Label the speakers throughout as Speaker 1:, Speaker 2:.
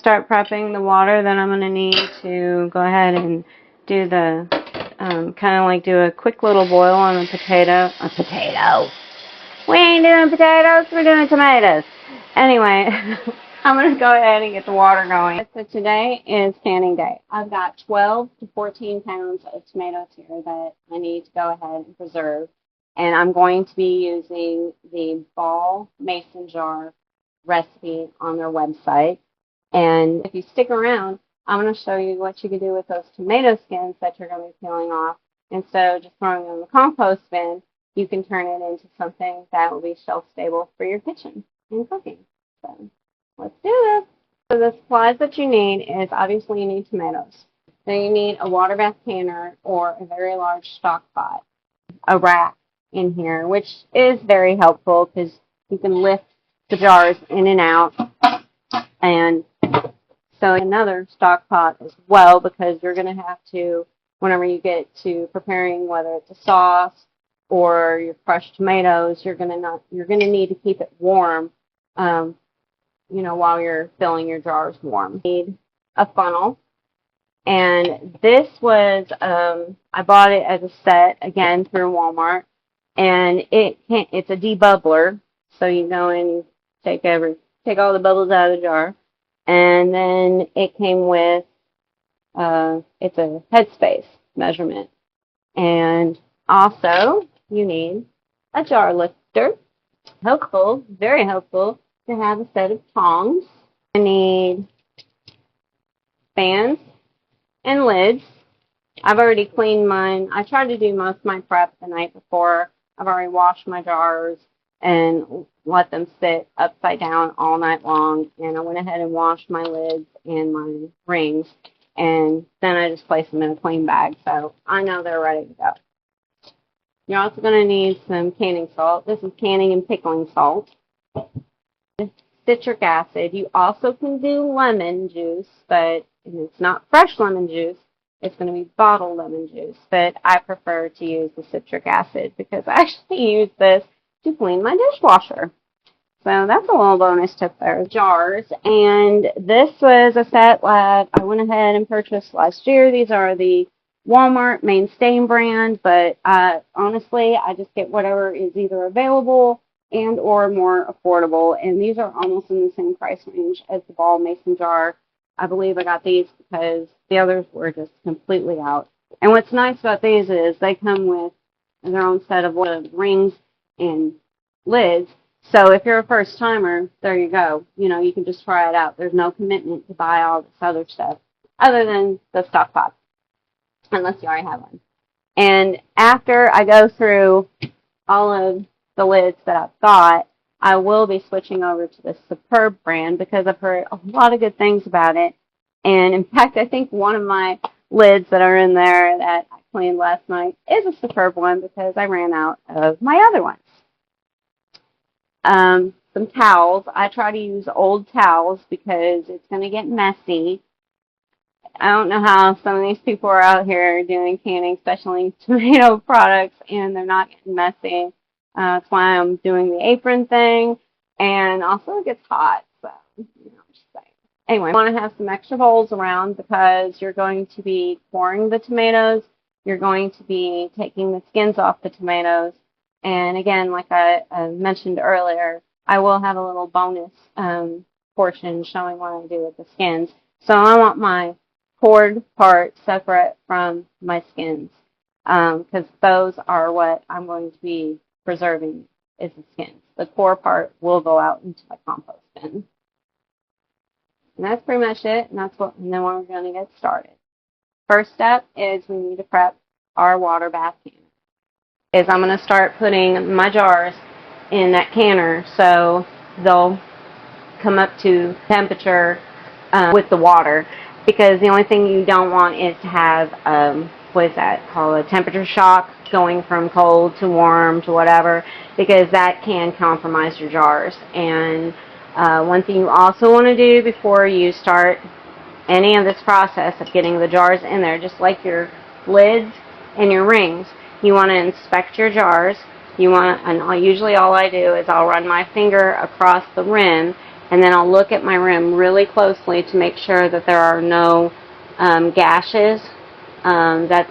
Speaker 1: Start prepping the water, then I'm going to need to go ahead and do the, kind of like do a quick little boil on a potato. A potato! We ain't doing potatoes, we're doing tomatoes. Anyway, I'm going to go ahead and get the water going. So today is canning day. I've got 12 to 14 pounds of tomatoes here that I need to go ahead and preserve. And I'm going to be using the ball mason jar recipe on their website. And if you stick around, I'm going to show you what you can do with those tomato skins that you're going to be peeling off. Instead of just throwing them in the compost bin, you can turn it into something that will be shelf stable for your kitchen and cooking. So let's do this. So the supplies that you need is obviously you need tomatoes. Then you need a water bath canner or a very large stock pot, a rack in here, which is very helpful because you can lift the jars in and out. And so another stock pot as well, because you're going to have to, whenever you get to preparing, whether it's a sauce or your crushed tomatoes, you're going to need to keep it warm, while you're filling your jars warm. You need a funnel, and this was I bought it as a set again through Walmart, and it's a debubbler, so you go in, you take all the bubbles out of the jar. And then it came with, it's a headspace measurement. And also, you need a jar lifter. Helpful, very helpful to have a set of tongs. I need fans and lids. I've already cleaned mine. I tried to do most of my prep the night before. I've already washed my jars and let them sit upside down all night long. And I went ahead and washed my lids and my rings. And then I just placed them in a clean bag. So I know they're ready to go. You're also going to need some canning salt. This is canning and pickling salt. Citric acid. You also can do lemon juice, but it's not fresh lemon juice. It's going to be bottled lemon juice. But I prefer to use the citric acid because I actually use this to clean my dishwasher. So that's a little bonus tip there. Jars. And this was a set that I went ahead and purchased last year. These are the Walmart Mainstays brand, but honestly, I just get whatever is either available and or more affordable. And these are almost in the same price range as the ball mason jar. I believe I got these because the others were just completely out. And what's nice about these is they come with their own set of rings and lids. So if you're a first timer, there you go. You can just try it out. There's no commitment to buy all this other stuff other than the stock pot, unless you already have one. And after I go through all of the lids that I've got, I will be switching over to the Superb brand because I've heard a lot of good things about it. And in fact, I think one of my lids that are in there that I cleaned last night is a Superb one because I ran out of my other ones. Some towels. I try to use old towels because it's going to get messy. I don't know how some of these people are out here doing canning, especially tomato products, and they're not getting messy. That's why I'm doing the apron thing. And also it gets hot, so, just saying. Anyway, I want to have some extra bowls around because you're going to be coring the tomatoes. You're going to be taking the skins off the tomatoes. And again, like I mentioned earlier, I will have a little bonus portion showing what I do with the skins. So I want my cored part separate from my skins because those are what I'm going to be preserving is the skins. The core part will go out into my compost bin. And that's pretty much it, and then we're going to get started. First step is we need to prep our water bath canner. I'm going to start putting my jars in that canner so they'll come up to temperature with the water, because the only thing you don't want is to have what is that called, a temperature shock, going from cold to warm to whatever, because that can compromise your jars. And one thing you also want to do before you start any of this process of getting the jars in there, just like your lids and your rings, you want to inspect your jars. Usually all I do is I'll run my finger across the rim and then I'll look at my rim really closely to make sure that there are no gashes, that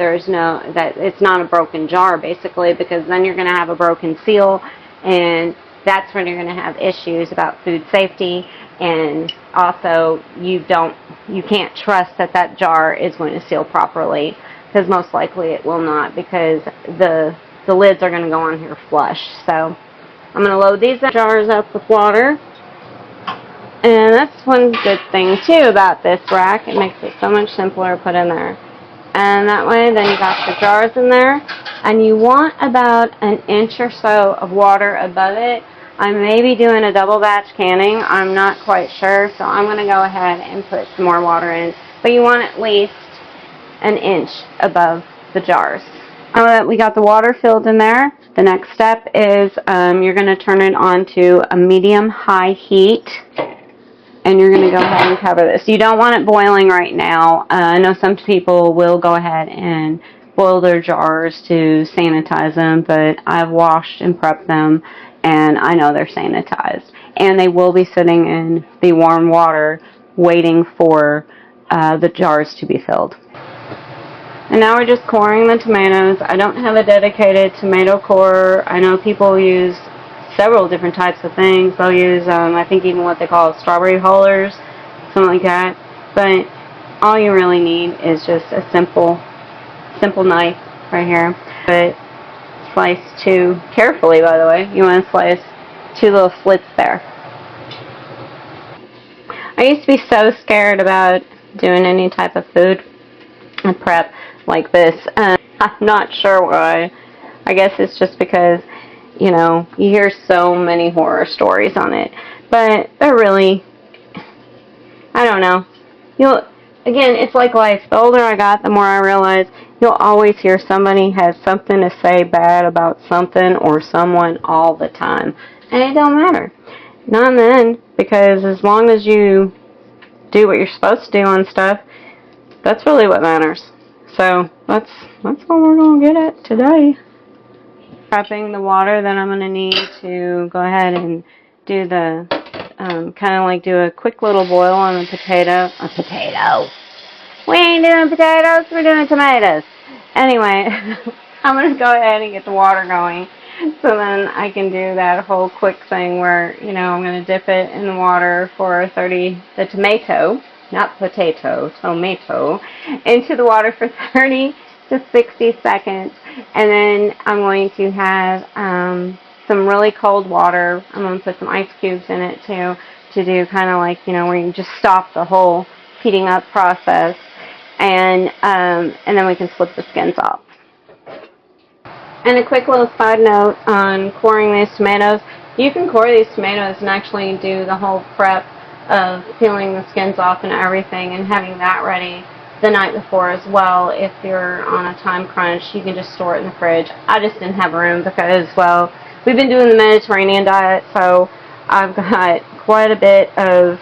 Speaker 1: it's not a broken jar, basically, because then you're going to have a broken seal, and that's when you're going to have issues about food safety, and also you can't trust that jar is going to seal properly, because most likely it will not, because the lids are going to go on here flush. So I'm going to load these jars up with water. And that's one good thing too about this rack. It makes it so much simpler to put in there. And that way then you got the jars in there. And you want about an inch or so of water above it. I may be doing a double batch canning. I'm not quite sure. So I'm going to go ahead and put some more water in. But you want at least an inch above the jars. Now that we got the water filled in there, the next step is you're going to turn it on to a medium-high heat. And you're going to go ahead and cover this. You don't want it boiling right now. I know some people will go ahead and boil their jars to sanitize them, but I've washed and prepped them, and I know they're sanitized. And they will be sitting in the warm water waiting for the jars to be filled. And now we're just coring the tomatoes. I don't have a dedicated tomato corer. I know people use several different types of things. They'll use, I think, even what they call strawberry hullers, something like that. But all you really need is just a simple knife right here. But slice two carefully, by the way. You want to slice two little slits there. I used to be so scared about doing any type of food prep like this. I'm not sure why. I guess it's just because, you know, you hear so many horror stories on it, but they're really, I don't know. Again, it's like life. The older I got, the more I realized you'll always hear somebody has something to say bad about something or someone all the time, and it don't matter. Not then, because as long as you do what you're supposed to do on stuff, that's really what matters. So that's what we're gonna get at today. Prepping the water that I'm going to need to go ahead and do the, kind of like do a quick little boil on the potato. A potato. We ain't doing potatoes, we're doing tomatoes. Anyway, I'm going to go ahead and get the water going. So then I can do that whole quick thing where, you know, I'm going to dip it in the water for the tomato, not potato, tomato, into the water for 30 to 60 seconds. And then I'm going to have some really cold water. I'm going to put some ice cubes in it too, to do kind of like, you know, where you just stop the whole heating up process. And then we can flip the skins off. And a quick little side note on coring these tomatoes. You can core these tomatoes and actually do the whole prep of peeling the skins off and everything and having that ready the night before as well. If you're on a time crunch, you can just store it in the fridge. I just didn't have room because, well, we've been doing the Mediterranean diet, so I've got quite a bit of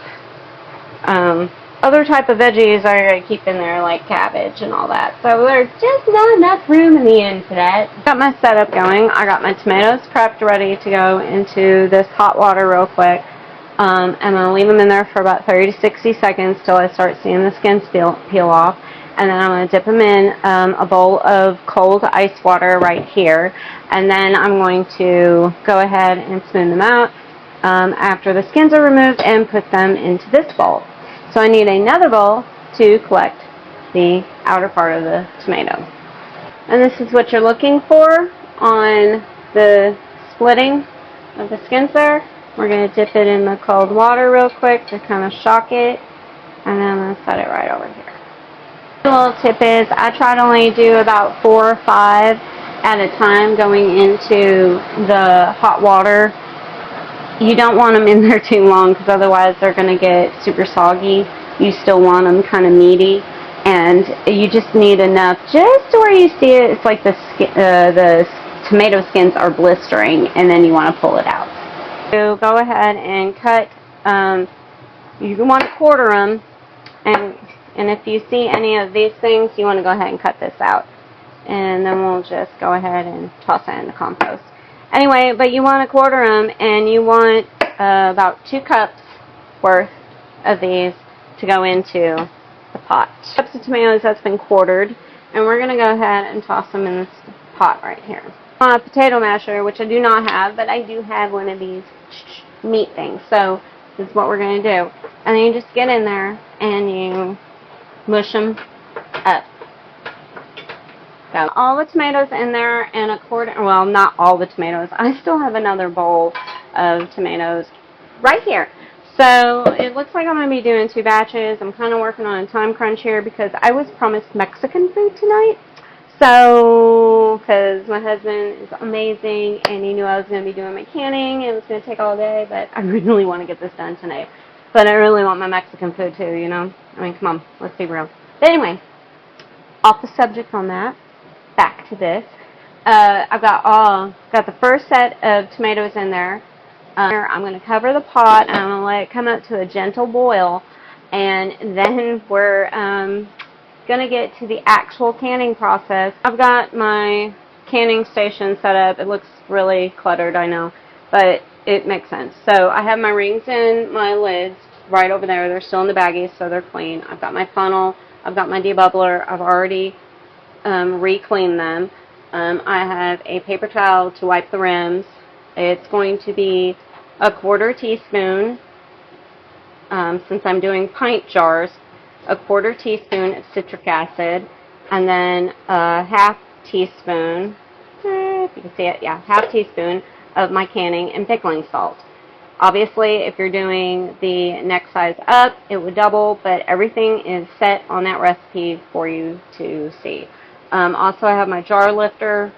Speaker 1: other type of veggies I keep in there, like cabbage and all that. So there's just not enough room in the end for that. Got my setup going. I got my tomatoes prepped, ready to go into this hot water real quick. I'm going to leave them in there for about 30 to 60 seconds till I start seeing the skins peel off. And then I'm going to dip them in a bowl of cold ice water right here. And then I'm going to go ahead and spoon them out after the skins are removed and put them into this bowl. So I need another bowl to collect the outer part of the tomato. And this is what you're looking for on the splitting of the skins there. We're going to dip it in the cold water real quick to kind of shock it, and then I'm going to set it right over here. The little tip is I try to only do about 4 or 5 at a time going into the hot water. You don't want them in there too long because otherwise they're going to get super soggy. You still want them kind of meaty, and you just need enough just to where you see it. It's like the tomato skins are blistering, and then you want to pull it out. So go ahead and cut, you want to quarter them, and if you see any of these things, you want to go ahead and cut this out. And then we'll just go ahead and toss it in the compost. Anyway, but you want to quarter them, and you want about 2 cups worth of these to go into the pot. Cups of tomatoes that's been quartered, and we're going to go ahead and toss them in this pot right here. A potato masher, which I do not have, but I do have one of these meat things, so this is what we're going to do. And then you just get in there and you mush them up. So all the tomatoes in there, and a quarter, well, not all the tomatoes. I still have another bowl of tomatoes right here. So it looks like I'm going to be doing 2 batches. I'm kind of working on a time crunch here because I was promised Mexican food tonight. So, because my husband is amazing and he knew I was going to be doing my canning and it was going to take all day, but I really want to get this done tonight. But I really want my Mexican food too, you know? I mean, come on, let's be real. But anyway, off the subject on that, back to this. I've got the first set of tomatoes in there. I'm going to cover the pot and I'm going to let it come up to a gentle boil, and then we're going to get to the actual canning process. I've got my canning station set up. It looks really cluttered, I know, but it makes sense. So I have my rings and my lids right over there. They're still in the baggies, so they're clean. I've got my funnel. I've got my debubbler. I've already re-cleaned them. I have a paper towel to wipe the rims. It's going to be a 1/4 teaspoon, since I'm doing pint jars, a 1/4 teaspoon of citric acid, and then a 1/2 teaspoon, if you can see it, yeah, 1/2 teaspoon of my canning and pickling salt. Obviously, if you're doing the next size up, it would double, but everything is set on that recipe for you to see. Also, I have my jar lifter.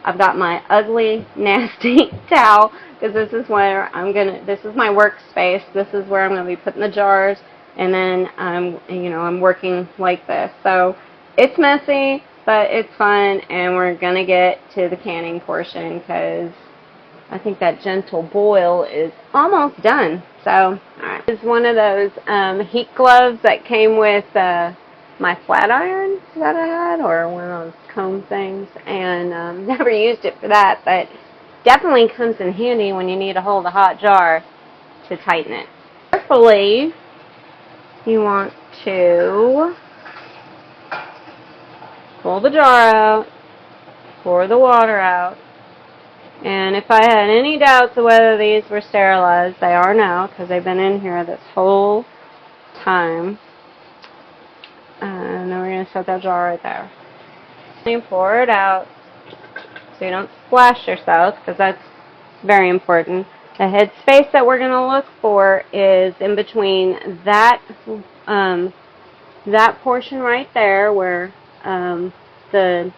Speaker 1: I've got my ugly, nasty towel, because this is where this is my workspace. This is where I'm going to be putting the jars, and then I'm working like this. So it's messy, but it's fun, and we're going to get to the canning portion, because I think that gentle boil is almost done. So, alright. This is one of those heat gloves that came with my flat iron that I had, or one of those comb things, and never used it for that, but definitely comes in handy when you need to hold a hot jar to tighten it. Carefully, you want to pull the jar out, pour the water out, and if I had any doubts of whether these were sterilized, they are now, because they've been in here this whole time. And then we're going to set that jar right there. You pour it out so you don't splash yourself, because that's very important. The head space that we're going to look for is in between that that portion right there where the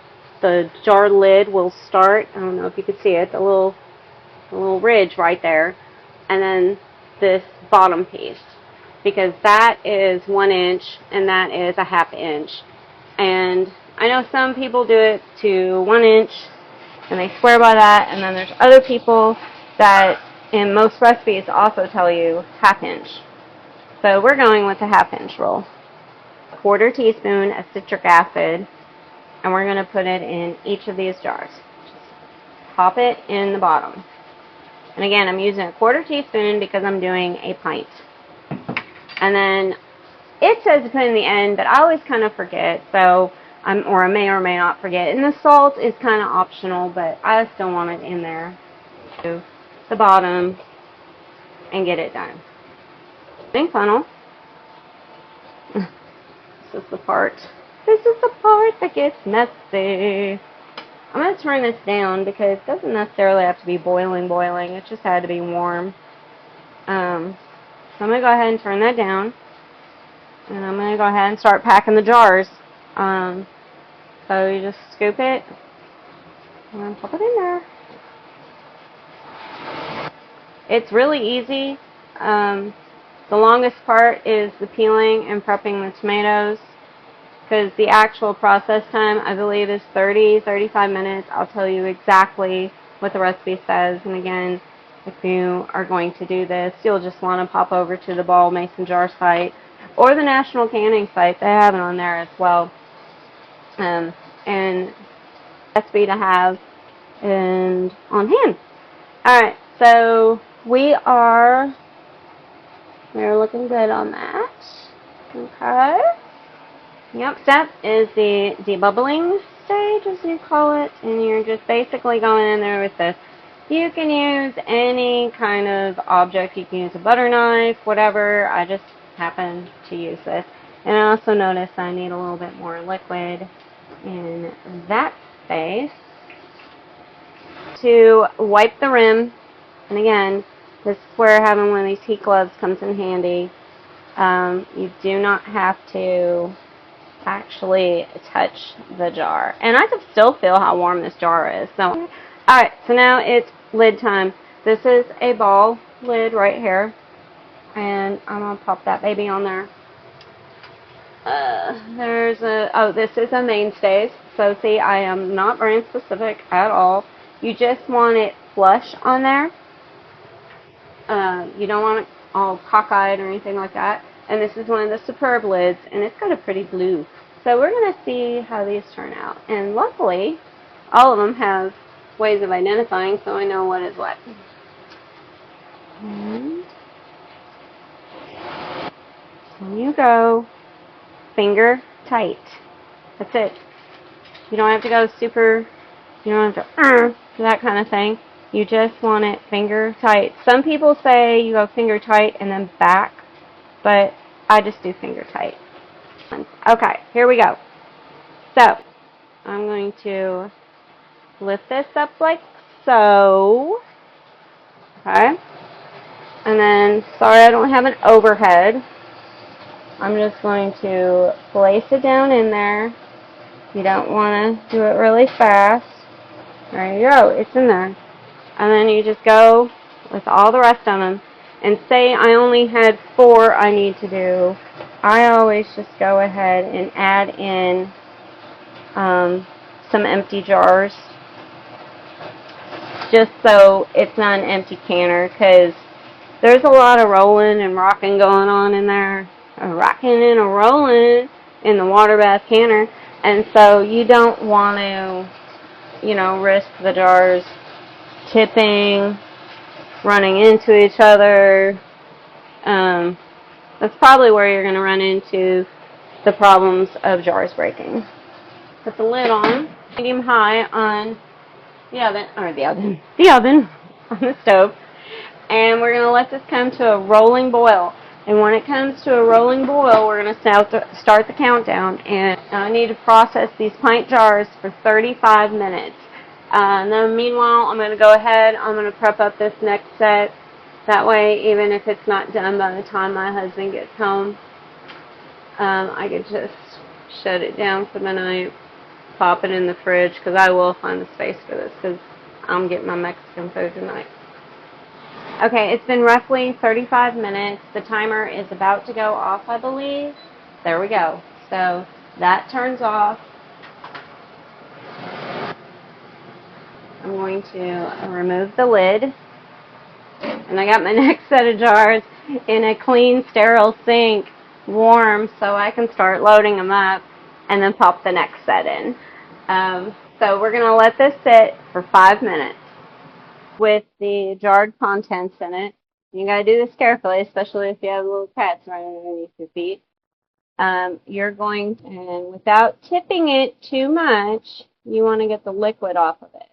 Speaker 1: jar lid will start. I don't know if you can see it, the little ridge right there, and then this bottom piece, because that is 1 inch and that is a 1/2 inch. And I know some people do it to 1 inch and they swear by that, and then there's other people that in most recipes also tell you 1/2 inch. So we're going with the 1/2 inch rule. 1/4 teaspoon of citric acid, and we're going to put it in each of these jars. Just pop it in the bottom. And again, I'm using a 1/4 teaspoon because I'm doing a pint. And then it says to put in the end, but I always kind of forget, so I may or may not forget. And the salt is kind of optional, but I still want it in there to the bottom and get it done. Big funnel. This is the part. This is the part that gets messy. I'm going to turn this down because it doesn't necessarily have to be boiling. It just had to be warm. So I'm going to go ahead and turn that down. And I'm going to go ahead and start packing the jars. So you just scoop it and pop it in there. It's really easy. The longest part is the peeling and prepping the tomatoes, because the actual process time, I believe, is 35 minutes. I'll tell you exactly what the recipe says. And again, if you are going to do this, you'll just want to pop over to the Ball Mason Jar site or the National Canning site. They have it on there as well. And recipe to have and on hand. Alright, so we are We're looking good on that. Okay. Yep, step is the debubbling stage, as you call it, and you're just basically going in there with this. You can use any kind of object. You can use a butter knife, whatever. I just happen to use this. And I also notice I need a little bit more liquid in that space to wipe the rim. And again, this is where having one of these heat gloves comes in handy. You do not have to actually touch the jar. And I can still feel how warm this jar is. So, alright, so now it's lid time. This is a ball lid right here. And I'm going to pop that baby on there. This is a Mainstays. So see, I am not brand specific at all. You just want it flush on there. You don't want it all cockeyed or anything like that. And this is one of the Superb lids, and it's got a pretty blue. So we're going to see how these turn out. And luckily, all of them have ways of identifying, so I know what is what. And you go finger tight. That's it. You don't have to go super, you don't have to, that kind of thing. You just want it finger tight. Some people say you go finger tight and then back, but I just do finger tight. Okay, here we go. So, I'm going to lift this up like so. Okay. And then, sorry I don't have an overhead. I'm just going to place it down in there. You don't want to do it really fast. There you go, it's in there. And then you just go with all the rest of them. And say I only had 4 I need to do. I always just go ahead and add in some empty jars. Just so it's not an empty canner, because there's a lot of rolling and rocking going on in there. Rocking and a rolling in the water bath canner. And so you don't want to, risk the jars tipping, running into each other. That's probably where you're going to run into the problems of jars breaking. Put the lid on, medium high on the oven on the stove, and we're going to let this come to a rolling boil. And when it comes to a rolling boil, we're going to start the countdown. And I need to process these pint jars for 35 minutes. And then meanwhile, I'm going to go ahead, I'm going to prep up this next set. That way, even if it's not done by the time my husband gets home, I can just shut it down for the night, pop it in the fridge, because I will find the space for this, because I'm getting my Mexican food tonight. Okay, it's been roughly 35 minutes. The timer is about to go off, I believe. There we go. So that turns off. I'm going to remove the lid. And I got my next set of jars in a clean, sterile sink, warm, so I can start loading them up and then pop the next set in. So we're going to let this sit for 5 minutes with the jarred contents in it. You got to do this carefully, especially if you have little cats running underneath your feet. You're going to, and without tipping it too much, you want to get the liquid off of it.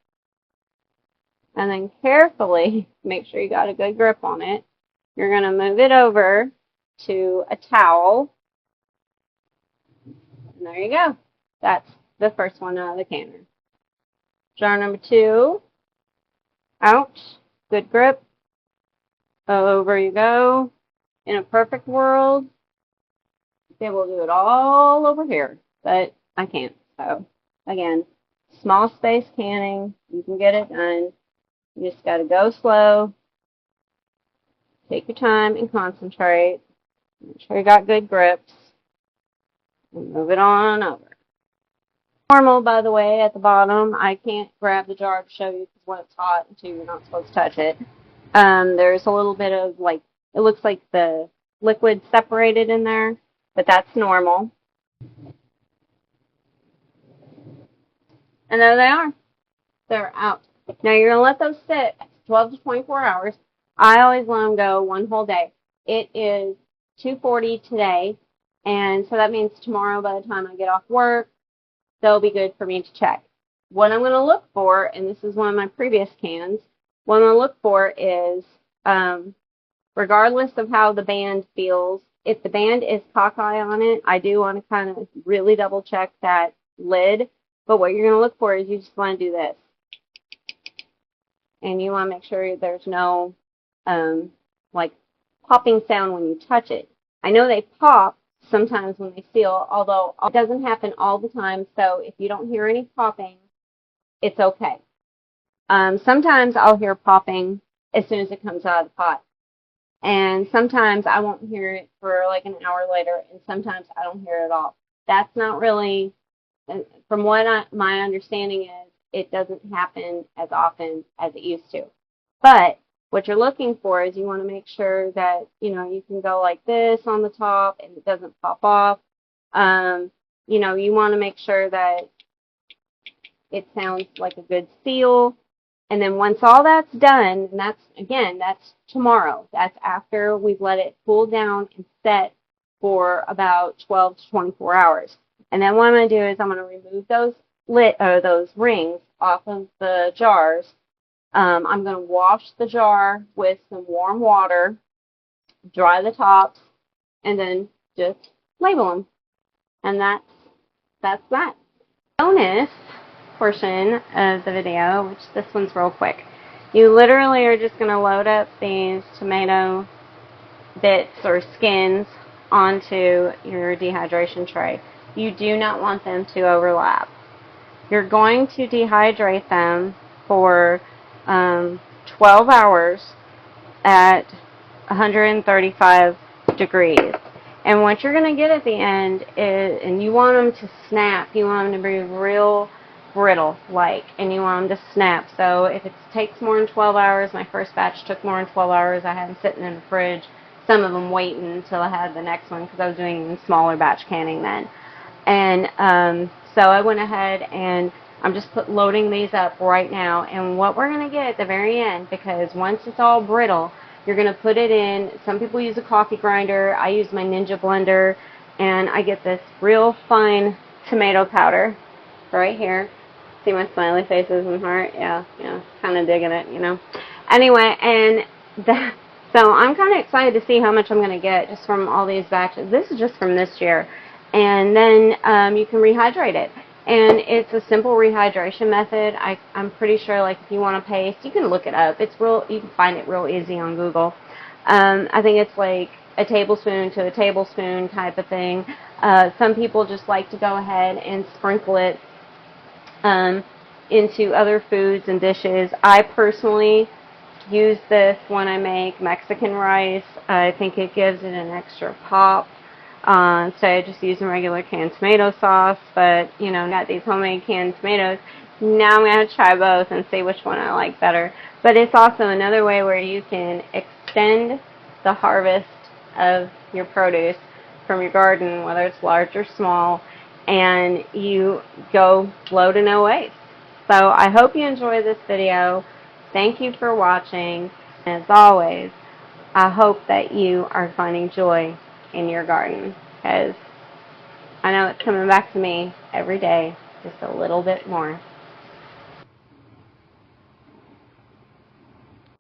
Speaker 1: And then carefully, make sure you got a good grip on it. You're going to move it over to a towel. And there you go. That's the first one out of the canner. Jar number 2. Out. Good grip. Over you go. In a perfect world, I'd be able to do it all over here. But I can't. So, again, small space canning. You can get it done. You just got to go slow, take your time, and concentrate. Make sure you got good grips, and move it on over. Normal, by the way, at the bottom. I can't grab the jar to show you because when it's hot, too, you're not supposed to touch it. There's a little bit of, it looks like the liquid separated in there, but that's normal. And there they are. They're out. Now, you're going to let those sit 12 to 24 hours. I always let them go one whole day. It is 2:40 today, and so that means tomorrow by the time I get off work, they'll be good for me to check. What I'm going to look for, and this is one of my previous cans, what I'm going to look for is, regardless of how the band feels, if the band is cockeye on it, I do want to kind of really double check that lid. But what you're going to look for is you just want to do this. And you want to make sure there's no like popping sound when you touch it. I know they pop sometimes when they seal, although it doesn't happen all the time. So if you don't hear any popping, it's okay. Sometimes I'll hear popping as soon as it comes out of the pot. And sometimes I won't hear it for like an hour later, and sometimes I don't hear it at all. That's not really, from what my understanding is, it doesn't happen as often as it used to. But what you're looking for is you want to make sure that, you can go like this on the top and it doesn't pop off. You want to make sure that it sounds like a good seal. And then once all that's done, and that's tomorrow. That's after we've let it cool down and set for about 12 to 24 hours. And then what I'm going to do is I'm going to remove those rings off of the jars. I'm going to wash the jar with some warm water, dry the tops, and then just label them. And that's that. Bonus portion of the video, which this one's real quick. You literally are just going to load up these tomato bits or skins onto your dehydration tray. You do not want them to overlap. You're going to dehydrate them for 12 hours at 135 degrees. And what you're going to get at the end is, and you want them to snap, you want them to be real brittle like, and you want them to snap. So if it takes more than 12 hours, my first batch took more than 12 hours, I had them sitting in the fridge, some of them waiting until I had the next one because I was doing smaller batch canning then. And so I went ahead and I'm just loading these up right now. And what we're going to get at the very end, because once it's all brittle, you're going to put it in. Some people use a coffee grinder. I use my Ninja blender, and I get this real fine tomato powder right here. See my smiley faces and heart? Yeah, kind of digging it, Anyway, and so I'm kind of excited to see how much I'm going to get just from all these batches. This is just from this year. And then you can rehydrate it. And it's a simple rehydration method. I'm pretty sure, like, if you want to paste, you can look it up. You can find it real easy on Google. I think it's like a tablespoon to a tablespoon type of thing. Some people just like to go ahead and sprinkle it into other foods and dishes. I personally use this when I make Mexican rice. I think it gives it an extra pop. Instead of just using regular canned tomato sauce, but, got these homemade canned tomatoes. Now I'm going to try both and see which one I like better. But it's also another way where you can extend the harvest of your produce from your garden, whether it's large or small, and you go low to no waste. So I hope you enjoy this video. Thank you for watching. And as always, I hope that you are finding joy in your garden, because I know it's coming back to me every day just a little bit more.